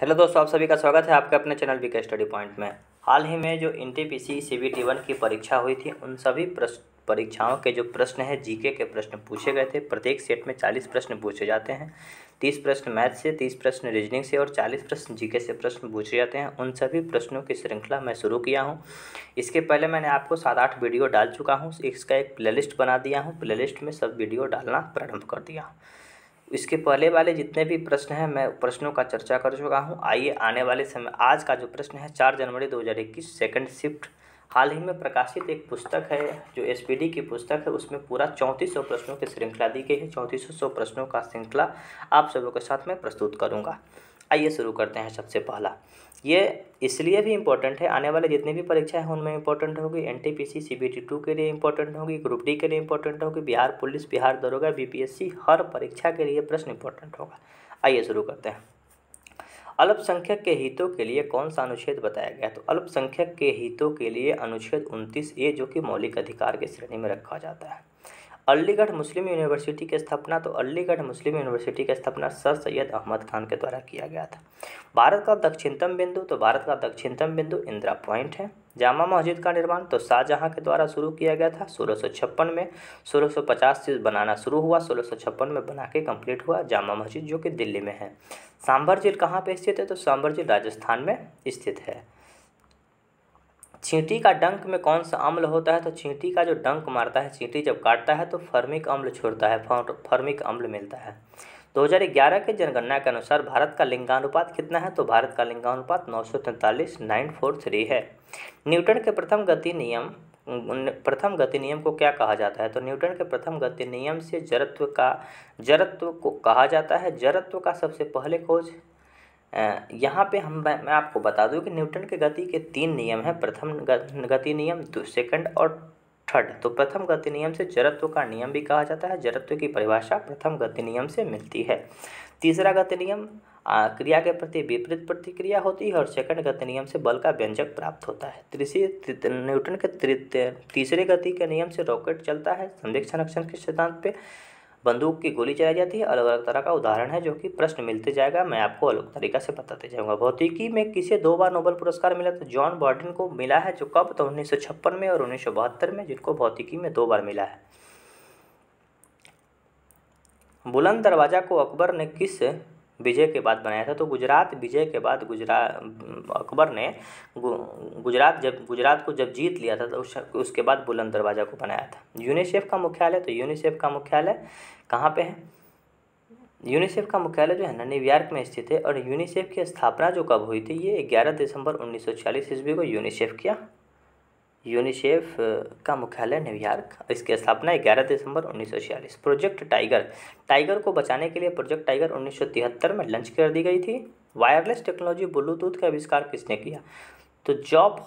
Hello दोस्तों, आप सभी का स्वागत है आपके अपने चैनल वीके स्टडी पॉइंट में। हाल ही में जो एनटीपीसी सीबीटी 1 की परीक्षा हुई थी, उन सभी परीक्षाओं के जो प्रश्न हैं, जीके के प्रश्न पूछे गए थे। प्रत्येक सेट में 40 प्रश्न पूछे जाते हैं। 30 प्रश्न मैथ से, 30 प्रश्न रीजनिंग से और 40 प्रश्न जीके से प्रश्न पूछे जाते हैं। उन सभी प्रश्नों की श्रृंखला मैं शुरू किया हूँ। इसके पहले मैंने आपको 7-8 वीडियो डाल चुका हूँ। इसका एक प्लेलिस्ट बना दिया हूँ। प्लेलिस्ट में सब वीडियो डालना प्रारंभ कर दिया हूँ। इसके पहले वाले जितने भी प्रश्न हैं, मैं प्रश्नों का चर्चा कर चुका हूं। आइए आने वाले समय, आज का जो प्रश्न है 4 जनवरी 2021 सेकंड शिफ्ट, हाल ही में प्रकाशित एक पुस्तक है जो एसपीडी की पुस्तक है। उसमें पूरा 3400 प्रश्नों की श्रृंखला दी गई है। 3400 प्रश्नों का श्रृंखला आप सबों के साथ में प्रस्तुत करूँगा। आइए शुरू करते हैं। सबसे पहला, ये इसलिए भी इम्पोर्टेंट है, आने वाले जितनी भी परीक्षाएं हैं उनमें इम्पोर्टेंट होगी। एनटीपीसी सीबीटी 2 के लिए इम्पोर्टेंट होगी, ग्रुप डी के लिए इम्पोर्टेंट होगी, बिहार पुलिस, बिहार दरोगा, बीपीएससी, हर परीक्षा के लिए प्रश्न इम्पोर्टेंट होगा। आइए शुरू करते हैं। अल्पसंख्यक के हितों के लिए कौन सा अनुच्छेद बताया गया? तो अल्पसंख्यक के हितों के लिए अनुच्छेद 29A, जो कि मौलिक अधिकार की श्रेणी में रखा जाता है। अलीगढ़ मुस्लिम यूनिवर्सिटी की स्थापना, तो अलीगढ़ मुस्लिम यूनिवर्सिटी की स्थापना सर सैयद अहमद खान के द्वारा किया गया था। भारत का दक्षिणतम बिंदु, तो भारत का दक्षिणतम बिंदु इंदिरा पॉइंट है। जामा मस्जिद का निर्माण तो शाहजहां के द्वारा शुरू किया गया था 1656 में। 1650 से बनाना शुरू हुआ, 1656 में बना के कंप्लीट हुआ जामा मस्जिद, जो कि दिल्ली में है। सांभर झील कहाँ पे स्थित है? तो सांभर झील राजस्थान में स्थित है। चींटी का डंक में कौन सा अम्ल होता है? तो चींटी का जो डंक मारता है, चींटी जब काटता है तो फर्मिक अम्ल छोड़ता है, फर्मिक अम्ल मिलता है। 2011 के जनगणना के अनुसार भारत का लिंगानुपात कितना है? तो भारत का लिंगानुपात 943:943 है। न्यूटन के प्रथम गति नियम को क्या कहा जाता है? तो न्यूटन के प्रथम गति नियम से जड़त्व को कहा जाता है। जड़त्व का सबसे पहले खोज यहाँ पे मैं आपको बता दूं कि न्यूटन के गति के 3 नियम हैं। प्रथम गति नियम, सेकंड और थर्ड। तो प्रथम गति नियम से जड़त्व का नियम भी कहा जाता है। जड़त्व की परिभाषा प्रथम गति नियम से मिलती है। तीसरा गति नियम क्रिया के प्रति विपरीत प्रतिक्रिया होती है और सेकंड गति नियम से बल का व्यंजक प्राप्त होता है। न्यूटन के तीसरे गति के नियम से रॉकेट चलता है। संवेग के सिद्धांत पे बंदूक की गोली चलाई जाती है। अलग अलग तरह का उदाहरण है, जो कि प्रश्न मिलते जाएगा, मैं आपको अलग तरीका से बताते जाऊंगा। भौतिकी में किसे 2 बार नोबेल पुरस्कार मिला? तो जॉन बॉर्डन को मिला है, जो कब? तो 1956 में और 1972 में, जिनको भौतिकी में 2 बार मिला है। बुलंद दरवाजा को अकबर ने किस विजय के बाद बनाया था? तो गुजरात विजय के बाद अकबर ने गुजरात को जब जीत लिया था, तो उसके बाद बुलंद दरवाजा को बनाया था। यूनिसेफ का मुख्यालय, तो यूनिसेफ का मुख्यालय कहाँ पे है? यूनिसेफ का मुख्यालय जो है ना, न्यूयॉर्क में स्थित है। और यूनिसेफ की स्थापना जो कब हुई थी? ये 11 दिसंबर 1946 ईस्वी को यूनिसेफ किया। यूनिसेफ का मुख्यालय न्यूयॉर्क, इसकी स्थापना 11 दिसंबर 1946। प्रोजेक्ट टाइगर को बचाने के लिए प्रोजेक्ट टाइगर 1973 में लॉन्च कर दी गई थी। वायरलेस टेक्नोलॉजी ब्लूटूथ का आविष्कार किसने किया? तो जॉब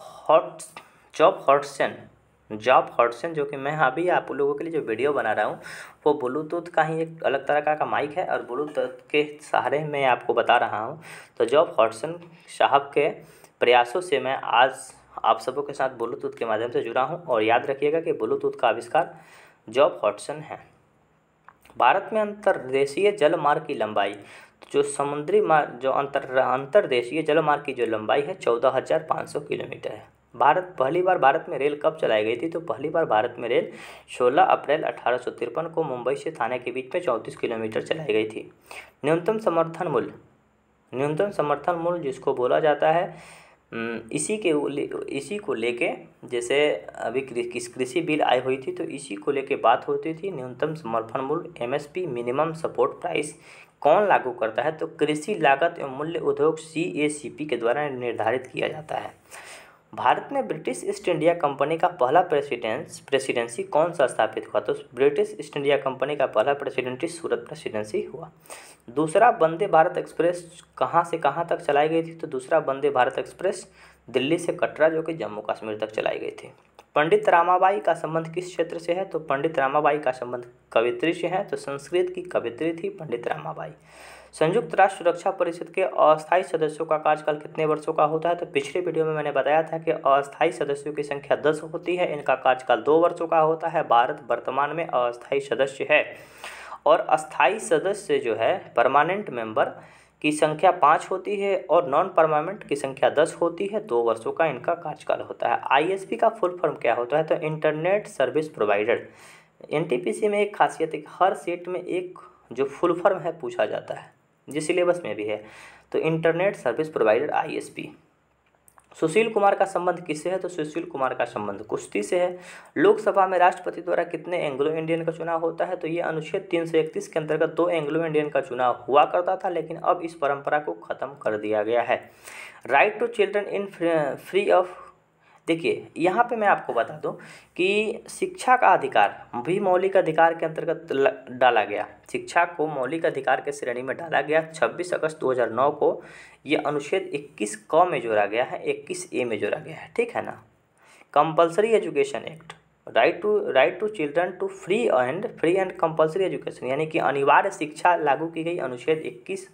हॉटसन, जो कि मैं अभी आप लोगों के लिए जो वीडियो बना रहा हूँ, वो ब्लूटूथ का ही एक अलग तरह का माइक है और ब्लूटूथ के सहारे मैं आपको बता रहा हूँ। तो जॉब हॉटसन साहब के प्रयासों से मैं आज आप सबों के साथ ब्लूटूथ के माध्यम से जुड़ा हूं। और याद रखिएगा कि ब्लूटूथ का आविष्कार जॉब हॉटसन है। भारत में अंतर्देशीय जलमार्ग की लंबाई, जो समुद्री मार्ग, जो अंतर्देशीय जलमार्ग की जो लंबाई है 14,500 किलोमीटर है। पहली बार भारत में रेल कब चलाई गई थी? तो पहली बार भारत में रेल 16 अप्रैल 1853 को मुंबई से थाने के बीच में 34 किलोमीटर चलाई गई थी। न्यूनतम समर्थन मूल्य जिसको बोला जाता है, इसी को लेके, जैसे अभी कृषि बिल आई हुई थी, तो इसी को लेके बात होती थी। न्यूनतम समर्थन मूल्य एमएसपी, मिनिमम सपोर्ट प्राइस, कौन लागू करता है? तो कृषि लागत एवं मूल्य उद्योग CACP के द्वारा निर्धारित किया जाता है। भारत में ब्रिटिश ईस्ट इंडिया कंपनी का पहला प्रेसिडेंसी कौन सा स्थापित हुआ? तो ब्रिटिश ईस्ट इंडिया कंपनी का पहला प्रेसिडेंसी सूरत प्रेसिडेंसी हुआ। दूसरा वंदे भारत एक्सप्रेस कहाँ से कहाँ तक चलाई गई थी? तो दूसरा वंदे भारत एक्सप्रेस दिल्ली से कटरा, जो कि जम्मू कश्मीर तक चलाई गई थी। पंडित रामाबाई का संबंध किस क्षेत्र से है? तो पंडित रामाबाई का संबंध कवियत्री से है। तो संस्कृत की कवियत्री थी पंडित रामाबाई। संयुक्त राष्ट्र सुरक्षा परिषद के अस्थायी सदस्यों का कार्यकाल कितने वर्षों का होता है? तो पिछले वीडियो में मैंने बताया था कि अस्थायी सदस्यों की संख्या 10 होती है। इनका कार्यकाल 2 वर्षों का होता है। भारत वर्तमान में अस्थायी सदस्य है। और अस्थायी सदस्य जो है, परमानेंट मेंबर की संख्या 5 होती है और नॉन परमानेंट की संख्या 10 होती है। 2 वर्षों का इनका कार्यकाल होता है। आईएसपी का फुल फॉर्म क्या होता है? तो इंटरनेट सर्विस प्रोवाइडर। एनटीपीसी में एक खासियत है कि हर सेट में एक जो फुल फॉर्म है पूछा जाता है, जिस सिलेबस में भी है। तो internet service provider ISP. Sushil Kumar का संबंध किससे है? तो सुशील कुमार का संबंध कुश्ती से है। लोकसभा में राष्ट्रपति द्वारा कितने एंग्लो इंडियन का चुनाव होता है? तो ये अनुच्छेद 331 के अंतर्गत 2 एंग्लो इंडियन का चुनाव हुआ करता था, लेकिन अब इस परंपरा को खत्म कर दिया गया है। Right to children in free of, देखिए यहाँ पे मैं आपको बता दूं कि शिक्षा का अधिकार भी मौलिक अधिकार के अंतर्गत डाला गया। शिक्षा को मौलिक अधिकार के श्रेणी में डाला गया 26 अगस्त 2009 को। ये अनुच्छेद 21 क में जोड़ा गया है, 21 ए में जोड़ा गया है, ठीक है ना। Compulsory education act, right to children to free and compulsory education, यानी कि अनिवार्य शिक्षा लागू की गई अनुच्छेद 21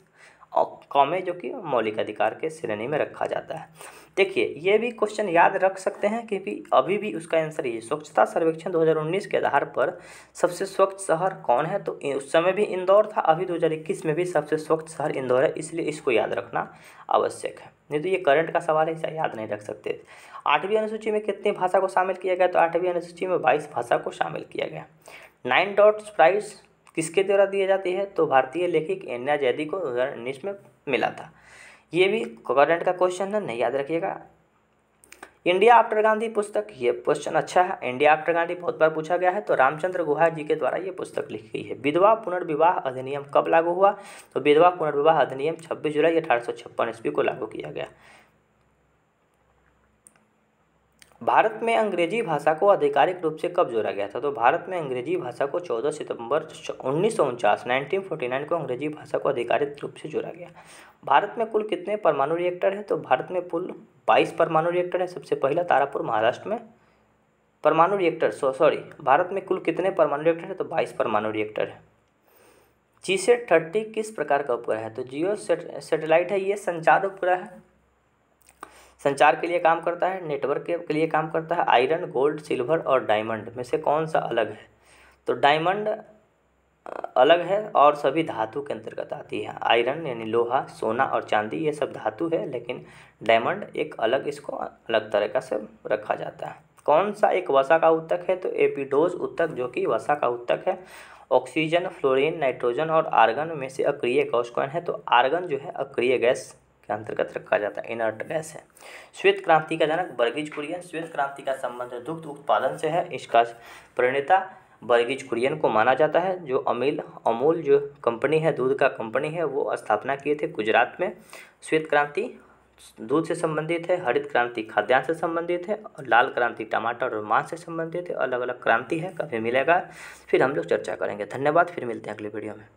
क में, जो कि मौलिक अधिकार के श्रेणी में रखा जाता है। देखिए ये भी क्वेश्चन याद रख सकते हैं क्योंकि अभी भी उसका आंसर ये स्वच्छता सर्वेक्षण 2019 के आधार पर सबसे स्वच्छ शहर कौन है? तो उस समय भी इंदौर था, अभी 2021 में भी सबसे स्वच्छ शहर इंदौर है, इसलिए इसको याद रखना आवश्यक है। नहीं तो ये करंट का सवाल है, इसे याद नहीं रख सकते। 8वीं अनुसूची में कितनी भाषा को शामिल किया गया? तो 8वीं अनुसूची में 22 भाषा को शामिल किया गया। 9 डॉट्स प्राइज किसके द्वारा दी जाती है? तो भारतीय लेखक एन्ना जैदी को 2019 में मिला था। ये भी करंट का क्वेश्चन है, नहीं याद रखिएगा। इंडिया आफ्टर गांधी पुस्तक, ये क्वेश्चन अच्छा है, इंडिया आफ्टर गांधी बहुत बार पूछा गया है। तो रामचंद्र गुहा जी के द्वारा ये पुस्तक लिखी गई है। विधवा पुनर्विवाह अधिनियम कब लागू हुआ? तो विधवा पुनर्विवाह अधिनियम 26 जुलाई 1856 ईस्वी को लागू किया गया। भारत में अंग्रेजी भाषा को आधिकारिक रूप से कब जोड़ा गया था? तो भारत में अंग्रेजी भाषा को 14 सितंबर 1949 को अंग्रेजी भाषा को आधिकारिक रूप से जोड़ा गया। भारत में कुल कितने परमाणु रिएक्टर है? तो भारत में कुल 22 परमाणु रिएक्टर है। सबसे पहला तारापुर महाराष्ट्र में परमाणु रिएक्टर, भारत में कुल कितने परमाणु रिएक्टर है? तो 22 परमाणु रिएक्टर है। जीसैट 30 किस प्रकार का उपग्रह है? तो जियो सैटेलाइट है, ये संचार उपग्रह है, संचार के लिए काम करता है, नेटवर्क के लिए काम करता है। आयरन, गोल्ड, सिल्वर और डायमंड में से कौन सा अलग है? तो डायमंड अलग है और सभी धातु के अंतर्गत आती है। आयरन यानी लोहा, सोना और चांदी ये सब धातु है, लेकिन डायमंड एक अलग, इसको अलग तरीक़ा से रखा जाता है। कौन सा एक वसा का उत्तक है? तो एपिडोज उत्तक, जो कि वसा का उत्तक है। ऑक्सीजन, फ्लोरीन, नाइट्रोजन और आर्गन में से अक्रिय गैस कौन है? तो आर्गन जो है अक्रिय गैस के अंतर्गत रखा जाता है, इनर्ट गैस है। श्वेत क्रांति का जनक बर्गिज कुरियन। श्वेत क्रांति का संबंध दुग्ध उत्पादन से है, इसका प्रणेता बर्गिज कुरियन को माना जाता है। जो अमूल जो कंपनी है, दूध का कंपनी है, वो स्थापना किए थे गुजरात में। श्वेत क्रांति दूध से संबंधित है, हरित क्रांति खाद्यान्न से संबंधित है, और लाल क्रांति टमाटर और मांस से संबंधित है। अलग अलग क्रांति है, कभी मिलेगा फिर हम लोग चर्चा करेंगे। धन्यवाद, फिर मिलते हैं अगले वीडियो में।